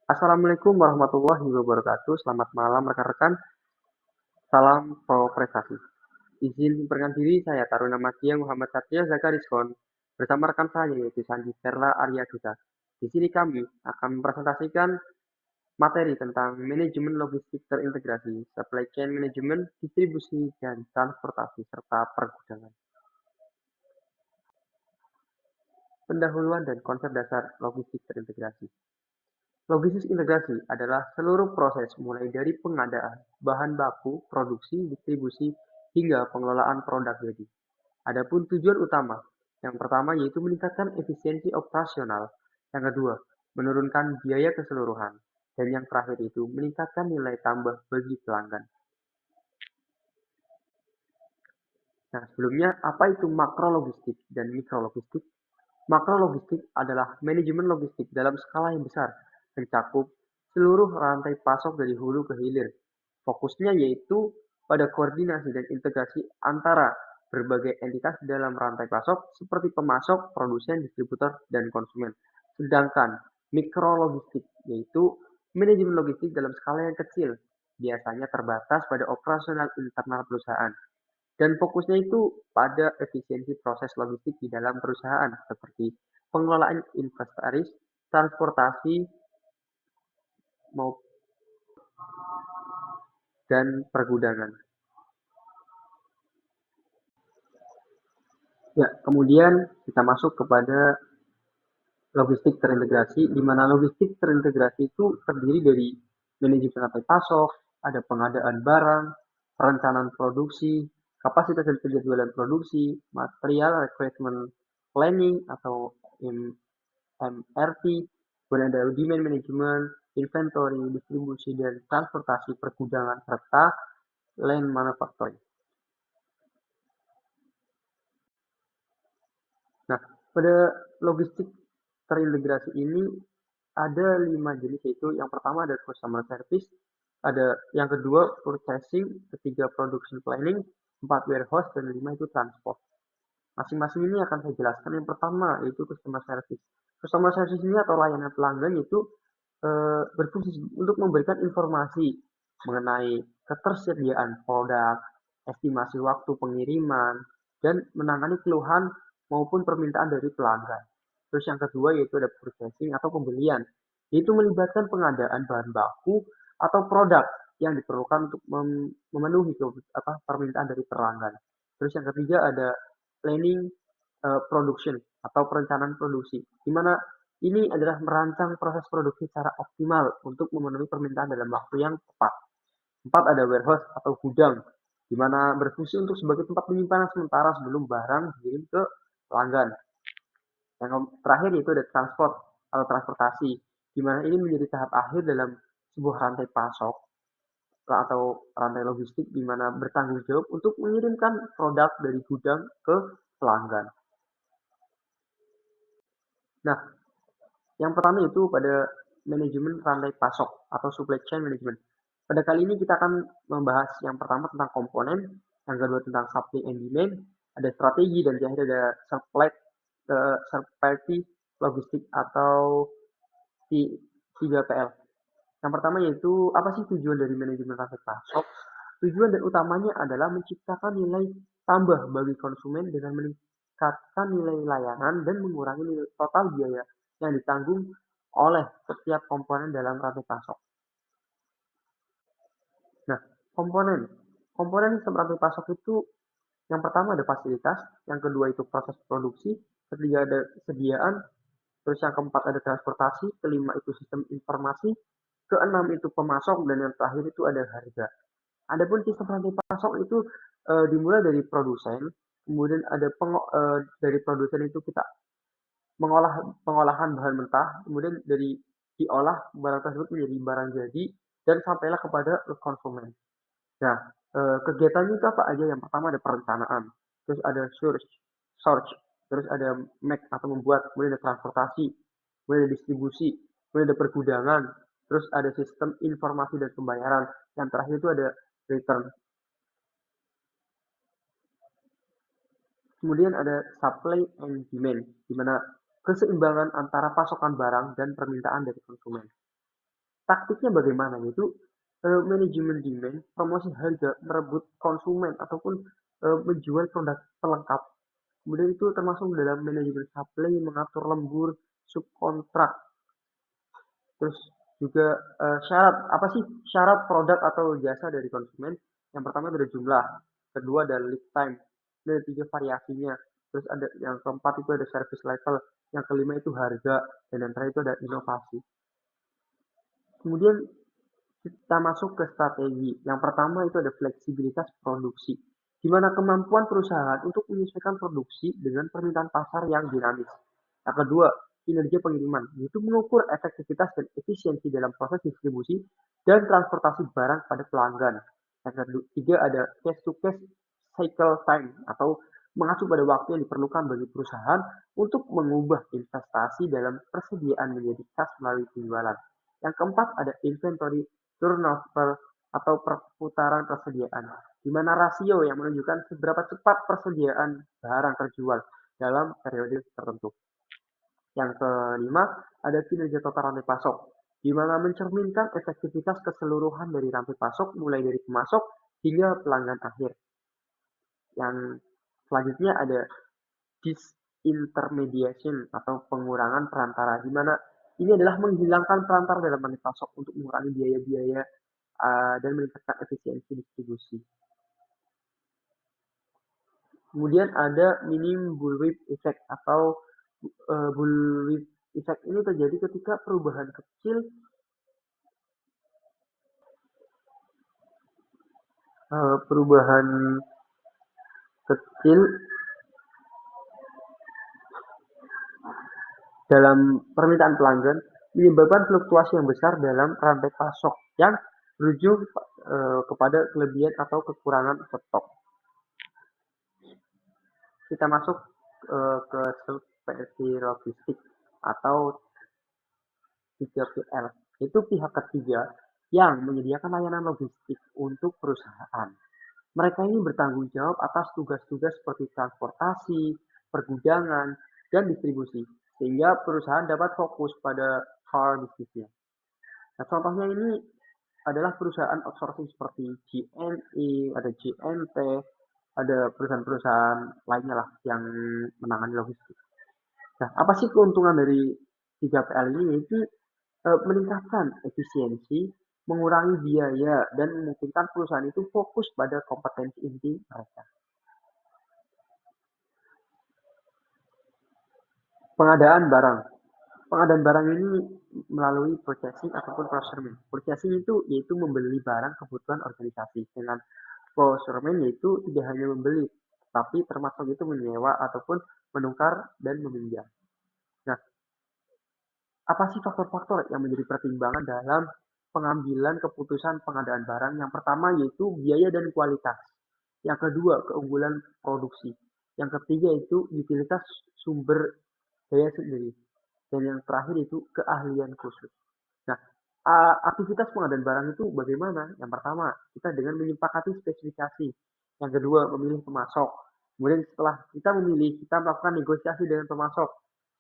Assalamualaikum warahmatullahi wabarakatuh. Selamat malam rekan-rekan. Salam pro prestasi. Izin memperkenalkan diri, saya Taruna Madya Muhammad Satya Zakariskon bersama rekan saya yaitu Sandi Perla Arya Duta. Di sini kami akan mempresentasikan materi tentang manajemen logistik terintegrasi, supply chain management, distribusi, dan transportasi, serta pergudangan. Pendahuluan dan konsep dasar logistik terintegrasi. Logistik integrasi adalah seluruh proses mulai dari pengadaan bahan baku, produksi, distribusi, hingga pengelolaan produk jadi. Adapun tujuan utama, yang pertama yaitu meningkatkan efisiensi operasional, yang kedua menurunkan biaya keseluruhan, dan yang terakhir itu meningkatkan nilai tambah bagi pelanggan. Nah, sebelumnya apa itu makro logistik dan mikro logistik? Makro logistik adalah manajemen logistik dalam skala yang besar, mencakup seluruh rantai pasok dari hulu ke hilir. Fokusnya yaitu pada koordinasi dan integrasi antara berbagai entitas dalam rantai pasok seperti pemasok, produsen, distributor, dan konsumen. Sedangkan mikro logistik yaitu manajemen logistik dalam skala yang kecil, biasanya terbatas pada operasional internal perusahaan. Dan fokusnya itu pada efisiensi proses logistik di dalam perusahaan, seperti pengelolaan inventaris, transportasi, dan pergudangan. Ya, kemudian kita masuk kepada logistik terintegrasi, di mana logistik terintegrasi itu terdiri dari manajemen rantai pasok, ada pengadaan barang, perencanaan produksi, kapasitas dan penjadwalan produksi, material requirement planning atau MRP, kemudian ada demand management, inventory, distribusi, dan transportasi pergudangan, serta land manufacturing. Nah, pada logistik terintegrasi ini ada 5 jenis, yaitu yang pertama ada customer service, ada yang kedua purchasing, ketiga production planning, 4 warehouse, dan 5 itu transport. Masing-masing ini akan saya jelaskan. Yang pertama yaitu customer service. Customer service ini atau layanan pelanggan itu berfungsi untuk memberikan informasi mengenai ketersediaan produk, estimasi waktu pengiriman, dan menangani keluhan maupun permintaan dari pelanggan. Terus yang kedua yaitu ada purchasing atau pembelian, yaitu melibatkan pengadaan bahan baku atau produk yang diperlukan untuk memenuhi permintaan dari pelanggan. Terus yang ketiga ada planning production atau perencanaan produksi, di mana ini adalah merancang proses produksi secara optimal untuk memenuhi permintaan dalam waktu yang tepat. 4 ada warehouse atau gudang, di mana berfungsi untuk sebagai tempat penyimpanan sementara sebelum barang dikirim ke pelanggan. Yang terakhir yaitu ada transport atau transportasi, di mana ini menjadi tahap akhir dalam sebuah rantai pasok atau rantai logistik, di mana bertanggung jawab untuk mengirimkan produk dari gudang ke pelanggan. Nah, yang pertama itu pada manajemen rantai pasok atau supply chain management. Pada kali ini kita akan membahas yang pertama tentang komponen, yang kedua tentang supply and demand, ada strategi, dan terakhir ada supply logistik atau 3PL. Yang pertama yaitu apa sih tujuan dari manajemen rantai pasok? Tujuan dan utamanya adalah menciptakan nilai tambah bagi konsumen dengan meningkatkan nilai layanan dan mengurangi nilai total biaya yang ditanggung oleh setiap komponen dalam rantai pasok. Nah, komponen. Komponen sistem rantai pasok itu yang pertama ada fasilitas, yang kedua itu proses produksi, ketiga ada sediaan, terus yang keempat ada transportasi, kelima itu sistem informasi, keenam itu pemasok, dan yang terakhir itu ada harga. Adapun sistem rantai pasok itu dimulai dari produsen, kemudian ada dari produsen itu kita pengolahan bahan mentah, kemudian dari diolah barang tersebut menjadi barang jadi dan sampailah kepada konsumen. Nah, kegiatannya itu apa aja? Yang pertama ada perencanaan, terus ada search, terus ada make atau membuat, kemudian ada transportasi, kemudian ada distribusi, kemudian ada pergudangan, terus ada sistem informasi dan pembayaran. Yang terakhir itu ada return. Kemudian ada supply and demand, di mana keseimbangan antara pasokan barang dan permintaan dari konsumen. Taktiknya bagaimana? Yaitu manajemen demand, promosi harga, merebut konsumen ataupun menjual produk pelengkap. Kemudian itu termasuk dalam manajemen supply, mengatur lembur, subkontrak. Terus juga syarat apa sih syarat produk atau jasa dari konsumen? Yang pertama ada jumlah, kedua ada lead time, dan ketiga variasinya. Terus ada yang keempat itu ada service level, yang kelima itu harga, dan yang terakhir itu ada inovasi. Kemudian kita masuk ke strategi. Yang pertama itu ada fleksibilitas produksi, di mana kemampuan perusahaan untuk menyesuaikan produksi dengan permintaan pasar yang dinamis. Yang kedua, kinerja pengiriman, yaitu mengukur efektivitas dan efisiensi dalam proses distribusi dan transportasi barang pada pelanggan. Yang ketiga ada case-to-case cycle time atau mengacu pada waktu yang diperlukan bagi perusahaan untuk mengubah investasi dalam persediaan menjadi kas melalui penjualan. Yang keempat ada inventory turnover atau perputaran persediaan, di mana rasio yang menunjukkan seberapa cepat persediaan barang terjual dalam periode tertentu. Yang kelima, ada kinerja total rantai pasok, di mana mencerminkan efektivitas keseluruhan dari rantai pasok mulai dari pemasok hingga pelanggan akhir. Yang selanjutnya ada disintermediation atau pengurangan perantara, di mana ini adalah menghilangkan perantara dalam rantai pasok untuk mengurangi biaya-biaya dan meningkatkan efisiensi distribusi. Kemudian ada minim bullwhip effect atau bullwhip effect ini terjadi ketika perubahan kecil perubahan kecil dalam permintaan pelanggan menyebabkan fluktuasi yang besar dalam rantai pasok yang berujung kepada kelebihan atau kekurangan stok. Kita masuk ke subversi logistik atau 3PL. Itu pihak ketiga yang menyediakan layanan logistik untuk perusahaan. Mereka ini bertanggung jawab atas tugas-tugas seperti transportasi, pergudangan, dan distribusi, sehingga perusahaan dapat fokus pada core bisnisnya. Nah, contohnya ini adalah perusahaan outsourcing seperti GNE, ada GNT, ada perusahaan-perusahaan lainnya lah yang menangani logistik. Nah, apa sih keuntungan dari 3PL ini? Yaitu meningkatkan efisiensi, mengurangi biaya, dan memungkinkan perusahaan itu fokus pada kompetensi inti mereka. Pengadaan barang. Pengadaan barang ini melalui purchasing ataupun procurement. Purchasing itu yaitu membeli barang kebutuhan organisasi. Dengan procurement yaitu tidak hanya membeli, tapi termasuk itu menyewa ataupun menukar dan meminjam. Nah, apa sih faktor-faktor yang menjadi pertimbangan dalam pengambilan keputusan pengadaan barang? Yang pertama yaitu biaya dan kualitas. Yang kedua, keunggulan produksi. Yang ketiga itu utilitas sumber daya sendiri. Dan yang terakhir itu keahlian khusus. Nah, aktivitas pengadaan barang itu bagaimana? Yang pertama, kita dengan menyepakati spesifikasi. Yang kedua, memilih pemasok. Kemudian setelah kita memilih, kita melakukan negosiasi dengan pemasok.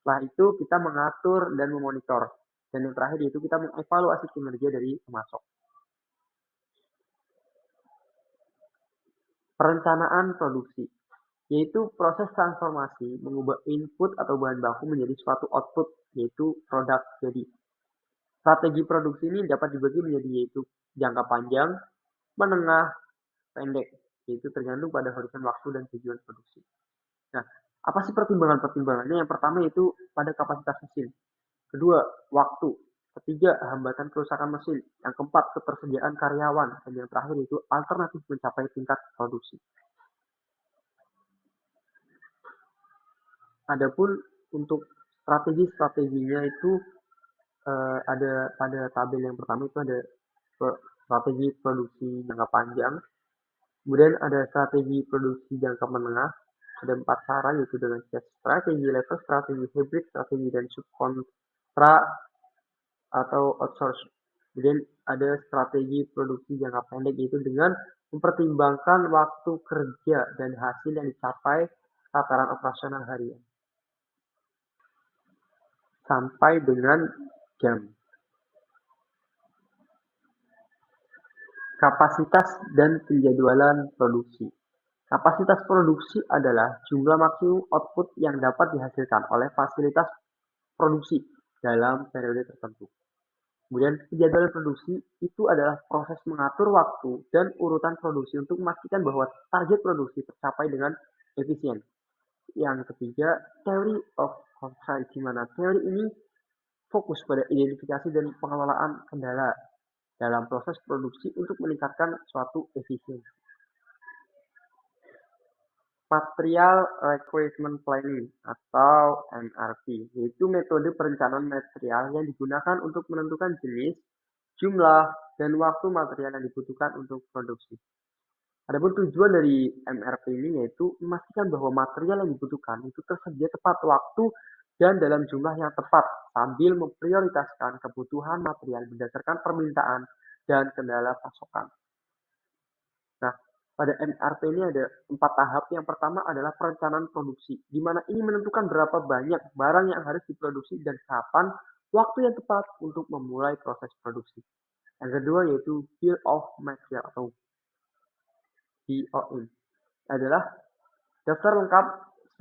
Setelah itu kita mengatur dan memonitor. Dan yang terakhir itu kita mengevaluasi kinerja dari pemasok. Perencanaan produksi, yaitu proses transformasi mengubah input atau bahan baku menjadi suatu output, yaitu produk jadi. Strategi produksi ini dapat dibagi menjadi yaitu jangka panjang, menengah, pendek, yaitu tergantung pada horizon waktu dan tujuan produksi. Nah, apa sih pertimbangan-pertimbangannya? Yang pertama yaitu pada kapasitas mesin. Kedua, waktu. Ketiga, hambatan kerusakan mesin. Yang keempat, ketersediaan karyawan. Dan yang terakhir itu alternatif mencapai tingkat produksi. Adapun untuk strategi-strateginya itu ada pada tabel yang pertama itu ada strategi produksi jangka panjang, kemudian ada strategi produksi jangka menengah, ada 4 cara yaitu dengan strategi level, strategi hybrid, strategi dan subkontra atau outsource. Kemudian ada strategi produksi jangka pendek yaitu dengan mempertimbangkan waktu kerja dan hasil yang dicapai tataran operasional harian sampai dengan jam. Kapasitas dan penjadwalan produksi. Kapasitas produksi adalah jumlah maksimum output yang dapat dihasilkan oleh fasilitas produksi dalam periode tertentu. Kemudian penjadwalan produksi itu adalah proses mengatur waktu dan urutan produksi untuk memastikan bahwa target produksi tercapai dengan efisien. Yang ketiga, theory of control, di mana teori ini fokus pada identifikasi dan pengelolaan kendala dalam proses produksi untuk meningkatkan suatu efisiensi. Material Requirement Planning atau MRP, yaitu metode perencanaan material yang digunakan untuk menentukan jenis, jumlah, dan waktu material yang dibutuhkan untuk produksi. Adapun tujuan dari MRP ini yaitu memastikan bahwa material yang dibutuhkan itu tersedia tepat waktu dan dalam jumlah yang tepat sambil memprioritaskan kebutuhan material berdasarkan permintaan dan kendala pasokan. Nah, pada MRP ini ada 4 tahap. Yang pertama adalah perencanaan produksi, di mana ini menentukan berapa banyak barang yang harus diproduksi dan kapan waktu yang tepat untuk memulai proses produksi. Yang kedua yaitu Bill of Material atau BOM adalah daftar lengkap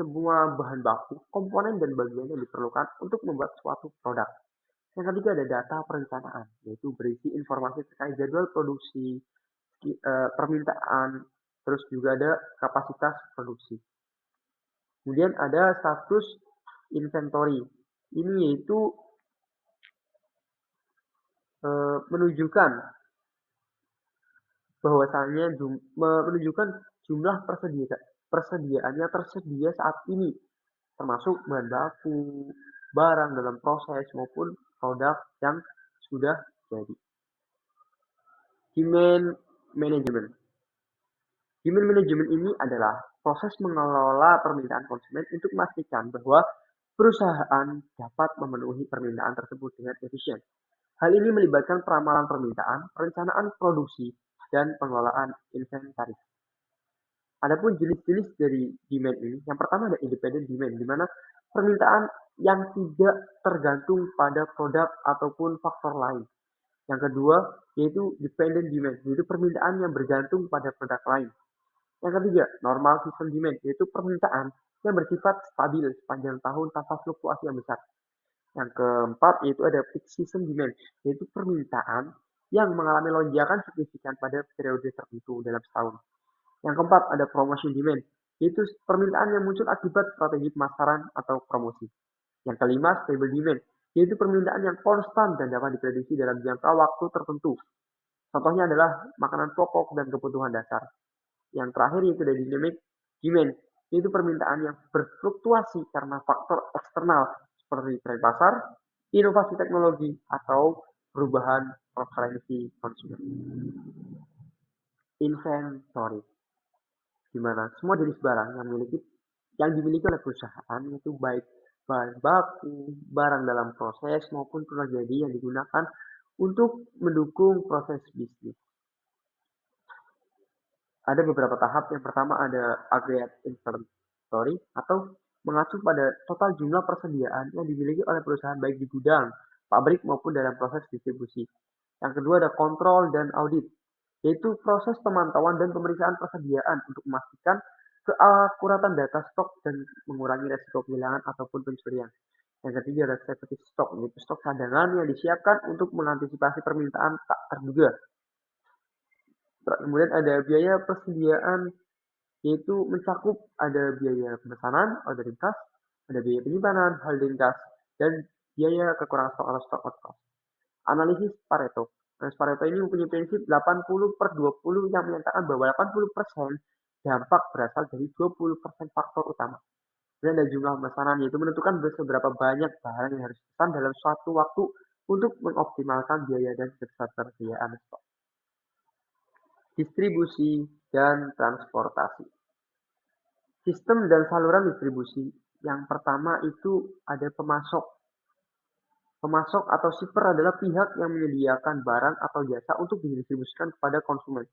semua bahan baku, komponen, dan bagian yang diperlukan untuk membuat suatu produk. Yang ketiga ada data perencanaan, yaitu berisi informasi terkait jadwal produksi, permintaan, terus juga ada kapasitas produksi. Kemudian ada status inventory. Ini yaitu menunjukkan bahwasannya menunjukkan jumlah persediaannya tersedia saat ini, termasuk bahan baku, barang dalam proses maupun produk yang sudah jadi. Demand management. Demand management ini adalah proses mengelola permintaan konsumen untuk memastikan bahwa perusahaan dapat memenuhi permintaan tersebut dengan efisien. Hal ini melibatkan peramalan permintaan, perencanaan produksi, dan pengelolaan inventaris. Adapun jenis-jenis dari demand ini, yang pertama ada independent demand, di mana permintaan yang tidak tergantung pada produk ataupun faktor lain. Yang kedua, yaitu dependent demand, yaitu permintaan yang bergantung pada produk lain. Yang ketiga, normal season demand, yaitu permintaan yang bersifat stabil sepanjang tahun tanpa fluktuasi yang besar. Yang keempat, yaitu ada peak season demand, yaitu permintaan yang mengalami lonjakan signifikan pada periode tertentu dalam setahun. Yang keempat, ada promotion demand, yaitu permintaan yang muncul akibat strategi pemasaran atau promosi. Yang kelima, stable demand, yaitu permintaan yang konstan dan dapat diprediksi dalam jangka waktu tertentu. Contohnya adalah makanan pokok dan kebutuhan dasar. Yang terakhir yaitu ada dynamic demand, yaitu permintaan yang berfluktuasi karena faktor eksternal seperti tren pasar, inovasi teknologi, atau perubahan preferensi konsumen. Inventory, di mana semua jenis barang yang dimiliki oleh perusahaan, yaitu baik bahan baku, barang dalam proses, maupun produk jadi yang digunakan untuk mendukung proses bisnis. Ada beberapa tahap. Yang pertama ada aggregate inventory atau mengacu pada total jumlah persediaan yang dimiliki oleh perusahaan baik di gudang, pabrik maupun dalam proses distribusi. Yang kedua ada kontrol dan audit, yaitu proses pemantauan dan pemeriksaan persediaan untuk memastikan keakuratan data stok dan mengurangi resiko kehilangan ataupun pencurian. Yang ketiga ada safety stock, yaitu stok cadangan yang disiapkan untuk mengantisipasi permintaan tak terduga. Kemudian ada biaya persediaan, yaitu mencakup ada biaya pemesanan, ordering cost, ada biaya penyimpanan, holding cost, dan biaya kekurangan stok atau stock out cost. Analisis Pareto. Pareto ini mempunyai prinsip 80/20 yang menyatakan bahwa 80% dampak berasal dari 20% faktor utama. Dan ada jumlah pemesanan, yaitu menentukan seberapa banyak barang yang harus dipesan dalam suatu waktu untuk mengoptimalkan biaya dan ketersediaan stok. Distribusi dan transportasi. Sistem dan saluran distribusi. Yang pertama itu ada pemasok. Pemasok atau shipper adalah pihak yang menyediakan barang atau jasa untuk didistribusikan kepada konsumen.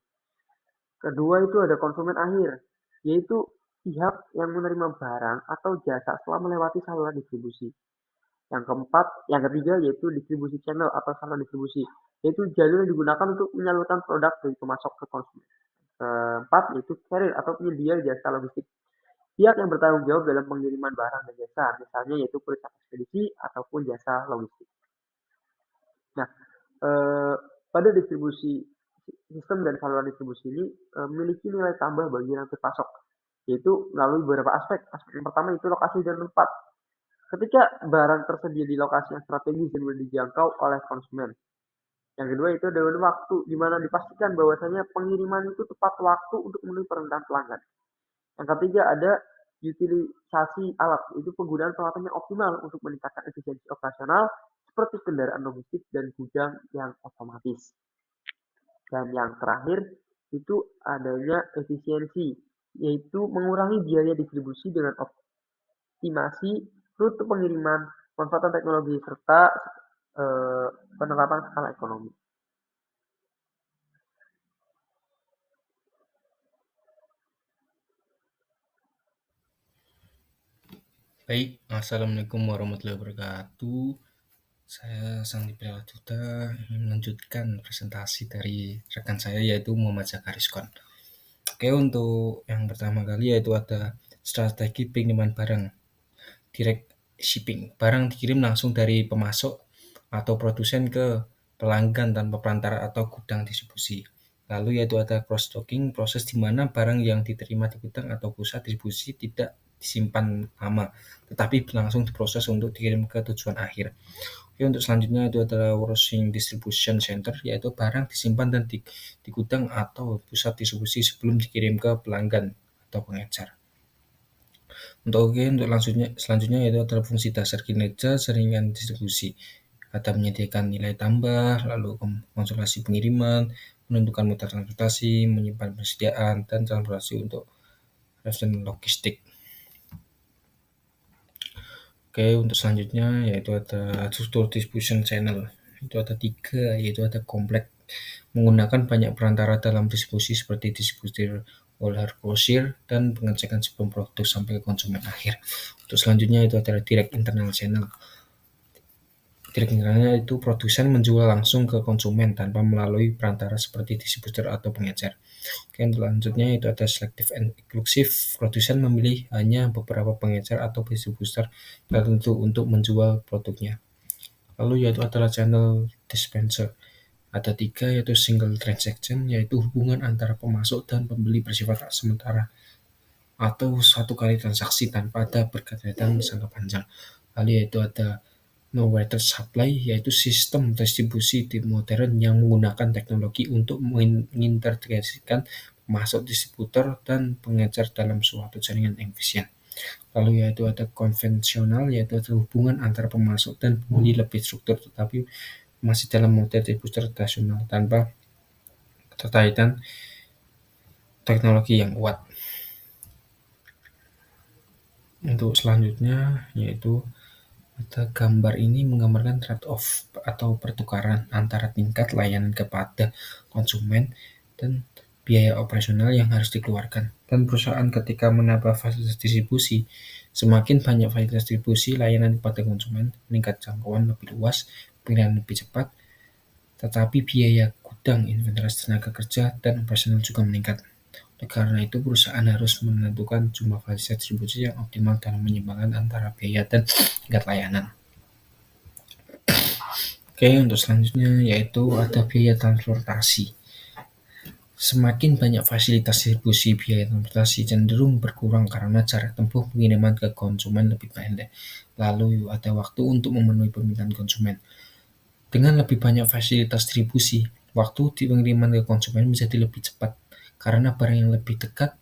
Kedua itu ada konsumen akhir, yaitu pihak yang menerima barang atau jasa setelah melewati saluran distribusi. Yang ketiga yaitu distribusi channel atau saluran distribusi, yaitu jalur yang digunakan untuk menyalurkan produk dari pemasok ke konsumen. Keempat, yaitu carrier atau penyedia jasa logistik. Pihak yang bertanggung jawab dalam pengiriman barang dan jasa, misalnya yaitu perusahaan ekspedisi ataupun jasa logistik. Nah, eh, pada distribusi sistem dan saluran distribusi ini memiliki nilai tambah bagi rantai pasok, yaitu melalui beberapa aspek. Aspek yang pertama itu lokasi dan tempat. Ketika barang tersedia di lokasi yang strategis dan mudah dijangkau oleh konsumen. Yang kedua itu dengan waktu, di mana dipastikan bahwasanya pengiriman itu tepat waktu untuk memenuhi permintaan pelanggan. Yang ketiga ada utilisasi alat, itu penggunaan peralatan yang optimal untuk meningkatkan efisiensi operasional seperti kendaraan logistik dan gudang yang otomatis. Dan yang terakhir itu adanya efisiensi, yaitu mengurangi biaya distribusi dengan optimasi rute pengiriman, pemanfaatan teknologi serta penerapan skala ekonomi. Baik, Assalamualaikum warahmatullahi wabarakatuh. Saya Santi Priyaduta ingin melanjutkan presentasi dari rekan saya yaitu Muhammad Zakariskon. Oke, untuk yang pertama kali yaitu ada strategi pengiriman barang, direct shipping. Barang dikirim langsung dari pemasok atau produsen ke pelanggan tanpa perantara atau gudang distribusi. Lalu yaitu ada cross docking, proses di mana barang yang diterima di gudang atau pusat distribusi tidak disimpan lama, tetapi langsung diproses untuk dikirim ke tujuan akhir. Oke, untuk selanjutnya itu adalah Warehousing Distribution Center, yaitu barang disimpan dan di gudang atau pusat distribusi sebelum dikirim ke pelanggan atau pengecer. Untuk selanjutnya yaitu adalah fungsi dasar kinerja jaringan distribusi. Ada menyediakan nilai tambah, lalu konsolidasi pengiriman, menentukan mutu transportasi, menyimpan persediaan, dan transportasi untuk referensi logistik. Oke, untuk selanjutnya yaitu ada struktur distribution channel. Itu ada 3, yaitu ada kompleks menggunakan banyak perantara dalam distribusi seperti distributor wholesaler dan pengecekan sebelum produk sampai ke konsumen akhir. Untuk selanjutnya itu adalah direct internal channel. Direct internalnya itu produsen menjual langsung ke konsumen tanpa melalui perantara seperti distributor atau pengecer. Oke, selanjutnya itu ada selective and exclusive. Produsen memilih hanya beberapa pengecer atau distributor tertentu untuk menjual produknya. Lalu yaitu adalah channel dispenser. Ada 3, yaitu single transaction, yaitu hubungan antara pemasok dan pembeli bersifat sementara atau satu kali transaksi tanpa ada berkaitan jangka panjang. Lalu yaitu ada no water supply, yaitu sistem distribusi di modern yang menggunakan teknologi untuk mengintegrasikan pemasok, distributor, dan pengecer dalam suatu jaringan yang efisien. Lalu yaitu ada konvensional, yaitu ada hubungan antara pemasok dan pembeli lebih struktur tetapi masih dalam model distributor tradisional tanpa keterkaitan teknologi yang kuat. Untuk selanjutnya yaitu ada gambar ini menggambarkan trade-off atau pertukaran antara tingkat layanan kepada konsumen dan biaya operasional yang harus dikeluarkan. Dan perusahaan ketika menambah fasilitas distribusi, semakin banyak fasilitas distribusi layanan kepada konsumen, meningkat jangkauan lebih luas, pilihan lebih cepat, tetapi biaya gudang, inventaris, tenaga kerja, dan operasional juga meningkat. Oleh karena itu, perusahaan harus menentukan jumlah fasilitas distribusi yang optimal dalam menyeimbangkan antara biaya dan tingkat layanan. Oke, untuk selanjutnya yaitu ada biaya transportasi. Semakin banyak fasilitas distribusi, biaya transportasi cenderung berkurang karena jarak tempuh pengiriman ke konsumen lebih pendek. Lalu ada waktu untuk memenuhi permintaan konsumen. Dengan lebih banyak fasilitas distribusi, waktu di pengiriman ke konsumen menjadi lebih cepat karena barang yang lebih dekat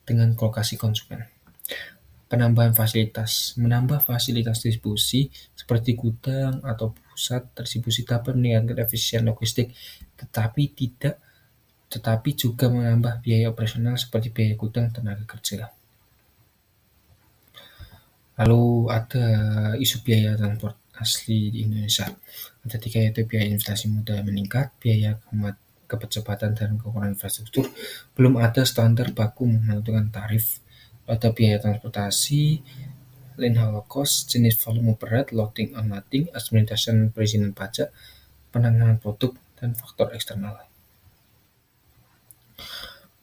dengan lokasi konsumen. Penambahan fasilitas. Menambah fasilitas distribusi seperti gudang atau pusat distribusi dapat meningkatkan efisien logistik, tetapi juga menambah biaya operasional seperti biaya gudang, tenaga kerja. Lalu ada isu biaya transport asli di Indonesia. Ada 3, yaitu biaya investasi modal meningkat, biaya kecepatan dan kekurangan infrastruktur, belum ada standar baku menentukan tarif. Ada biaya transportasi, line haul cost, jenis volume berat, loading unloading, administration perizinan pajak, penanganan produk, dan faktor eksternal.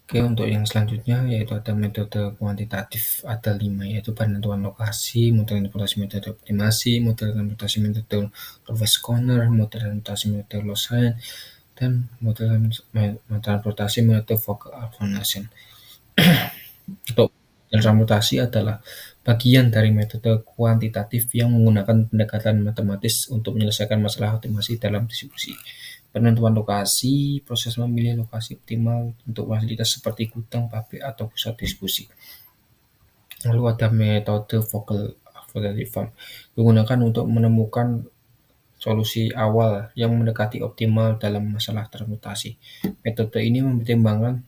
Oke, untuk yang selanjutnya yaitu ada metode kuantitatif, ada 5, yaitu penentuan lokasi, model transportasi metode optimasi, model transportasi metode Northwest Corner, model transportasi metode Lausanne, dan model transportasi metode Fokker Alphanation. Untuk transportasi adalah bagian dari metode kuantitatif yang menggunakan pendekatan matematis untuk menyelesaikan masalah optimasi dalam distribusi. Penentuan lokasi, proses memilih lokasi optimal untuk fasilitas seperti gudang, pabrik, atau pusat distribusi. Lalu ada metode Vogel Farm, digunakan untuk menemukan solusi awal yang mendekati optimal dalam masalah transportasi. Metode ini mempertimbangkan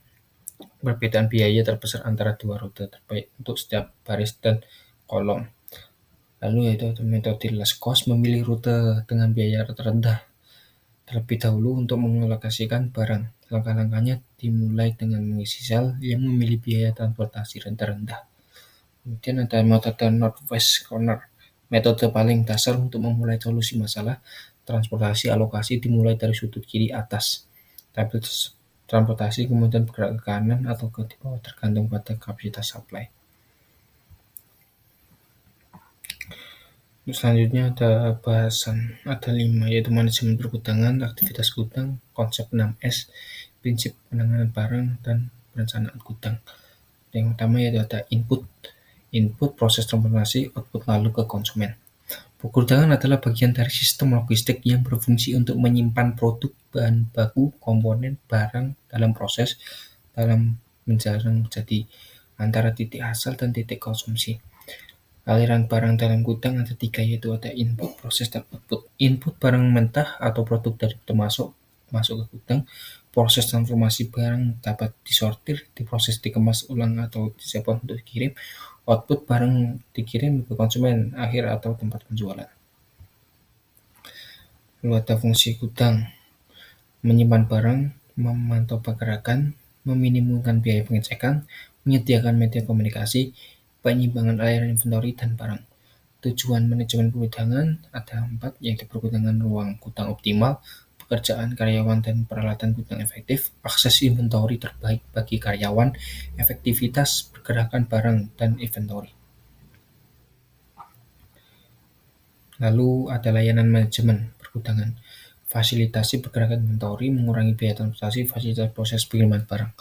perbedaan biaya terbesar antara dua rute terbaik untuk setiap baris dan kolom. Lalu yaitu metode last cost, memilih rute dengan biaya terendah terlebih dahulu untuk mengalokasikan barang. Langkah-langkahnya dimulai dengan mengisi sel yang memilih biaya transportasi terendah. Kemudian ada metode Northwest Corner, metode paling dasar untuk memulai solusi masalah transportasi. Alokasi dimulai dari sudut kiri atas. Tapi transportasi kemudian bergerak ke kanan atau ke bawah tergantung pada kapasitas supply. Selanjutnya ada bahasan, ada 5, yaitu manajemen pergudangan, aktivitas gudang, konsep 6S, prinsip penanganan barang, dan perencanaan gudang. Yang utama yaitu ada input proses transportasi, output lalu ke konsumen. Pergudangan adalah bagian dari sistem logistik yang berfungsi untuk menyimpan produk, bahan baku, komponen, barang dalam proses dalam menjarang jadi antara titik asal dan titik konsumsi. Aliran barang dalam gudang ada 3, yaitu ada input, proses, dan output. Input barang mentah atau produk dari masuk ke gudang. Proses transformasi barang dapat disortir, diproses, dikemas ulang atau disiapkan untuk dikirim. Output barang dikirim ke konsumen akhir atau tempat penjualan. Lalu ada fungsi gudang, menyimpan barang, memantau pergerakan, meminimumkan biaya pengecekan, menyediakan media komunikasi, penyimbangan aliran inventory dan barang. Tujuan manajemen pergudangan ada 4, yaitu pergudangan ruang gudang optimal, pekerjaan karyawan dan peralatan gudang efektif, akses inventory terbaik bagi karyawan, efektivitas pergerakan barang dan inventory. Lalu ada layanan manajemen pergudangan, fasilitasi pergerakan inventory, mengurangi biaya transportasi, fasilitas proses pengiriman barang.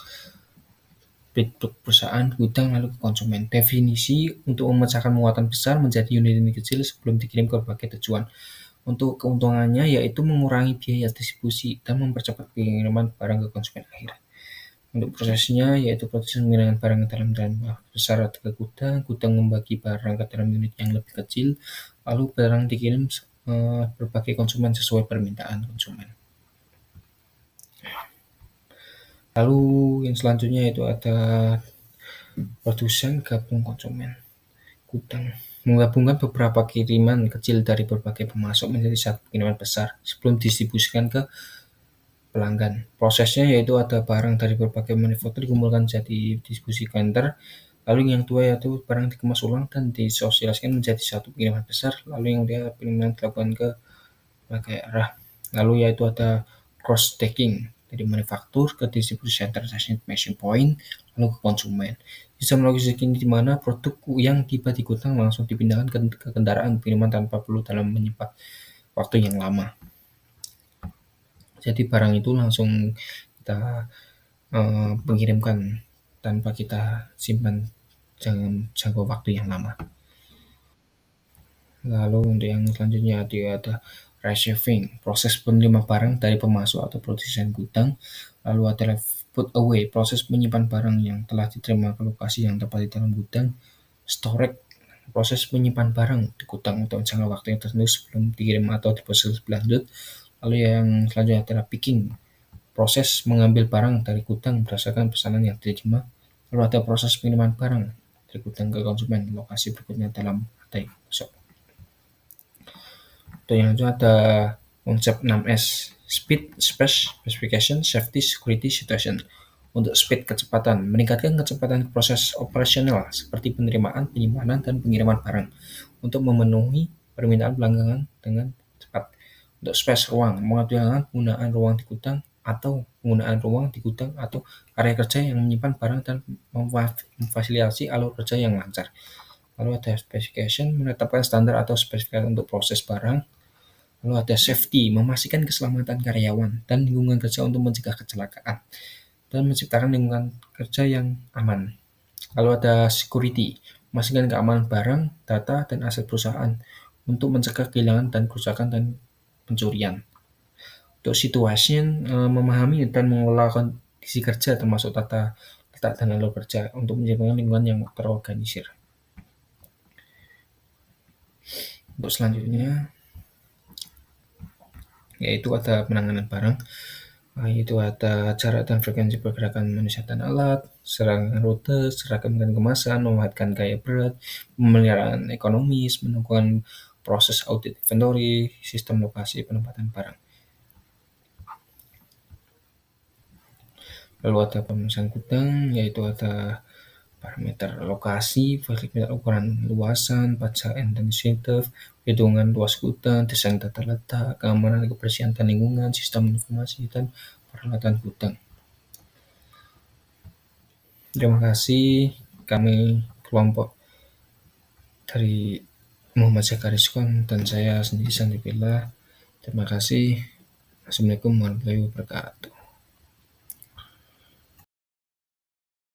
Perusahaan, gudang, lalu ke konsumen. Definisi untuk memecahkan muatan besar menjadi unit-unit kecil sebelum dikirim ke berbagai tujuan. Untuk keuntungannya yaitu mengurangi biaya distribusi dan mempercepat pengiriman barang ke konsumen akhir. Untuk prosesnya yaitu proses pengiriman barang ke dalam besar atau ke gudang, gudang membagi barang ke dalam unit yang lebih kecil, lalu barang dikirim berbagai konsumen sesuai permintaan konsumen. Lalu yang selanjutnya itu ada produsen gabung konsumen gudang, menggabungkan beberapa kiriman kecil dari berbagai pemasok menjadi satu kiriman besar sebelum didistribusikan ke pelanggan. Prosesnya yaitu ada barang dari berbagai manufaktur dikumpulkan jadi distribusi counter, lalu yang tua yaitu barang dikemas ulang dan disosialisasikan menjadi satu kiriman besar, lalu yang dia kiriman dilakukan ke berbagai arah. Lalu yaitu ada cross stacking dari manufaktur ke distribusi center, destination point, lalu ke konsumen. Sistem logistik ini di mana produk yang tiba di gudang langsung dipindahkan ke kendaraan pengiriman tanpa perlu dalam menyimpan waktu yang lama. Jadi barang itu langsung kita mengirimkan tanpa kita simpan jangka waktu yang lama. Lalu untuk yang selanjutnya ada receiving, proses penerima barang dari pemasok atau produsen gudang. Lalu ada put away, proses menyimpan barang yang telah diterima ke lokasi yang tepat di dalam gudang. Storage, proses menyimpan barang di gudang untuk jangka waktu yang tertentu sebelum dikirim atau diproses lebih lanjut. Lalu yang selanjutnya adalah picking, proses mengambil barang dari gudang berdasarkan pesanan yang diterima. Lalu ada proses pengiriman barang dari gudang ke konsumen, lokasi berikutnya dalam rantai pasok. Untuk yang selanjutnya ada konsep 6S, speed, space, specification, safety, security, situation. Untuk speed, kecepatan, meningkatkan kecepatan proses operasional seperti penerimaan, penyimpanan, dan pengiriman barang untuk memenuhi permintaan pelanggan dengan cepat. Untuk space ruang, mengatur penggunaan ruang di gudang atau penggunaan ruang di gudang atau area kerja yang menyimpan barang dan memfasilitasi alur kerja yang lancar. Lalu ada specification, menetapkan standar atau spesifikasi untuk proses barang. Lalu ada safety, memastikan keselamatan karyawan dan lingkungan kerja untuk mencegah kecelakaan dan menciptakan lingkungan kerja yang aman. Lalu ada security, memastikan keamanan barang, data, dan aset perusahaan untuk mencegah kehilangan dan kerusakan dan pencurian. Untuk situation, memahami dan mengelola kondisi kerja termasuk tata letak dan alur kerja untuk menciptakan lingkungan yang terorganisir. Untuk selanjutnya, yaitu ada penanganan barang, yaitu ada jarak dan frekuensi pergerakan manusia dan alat, serangan rute, seragam dan kemasan, memanfaatkan gaya berat, pemeliharaan ekonomis, melakukan proses audit inventory, sistem lokasi penempatan barang. Lalu ada pemesanan gudang, yaitu ada parameter lokasi, parameter ukuran luasan, pajak dan insentif, perhitungan luas gudang, desain tata letak, keamanan, kebersihan dan lingkungan, sistem informasi, dan peralatan gudang. Terima kasih, kami kelompok dari Muhammad Zakariskon dan saya sendiri Sandi Bella. Terima kasih. Assalamualaikum warahmatullahi wabarakatuh.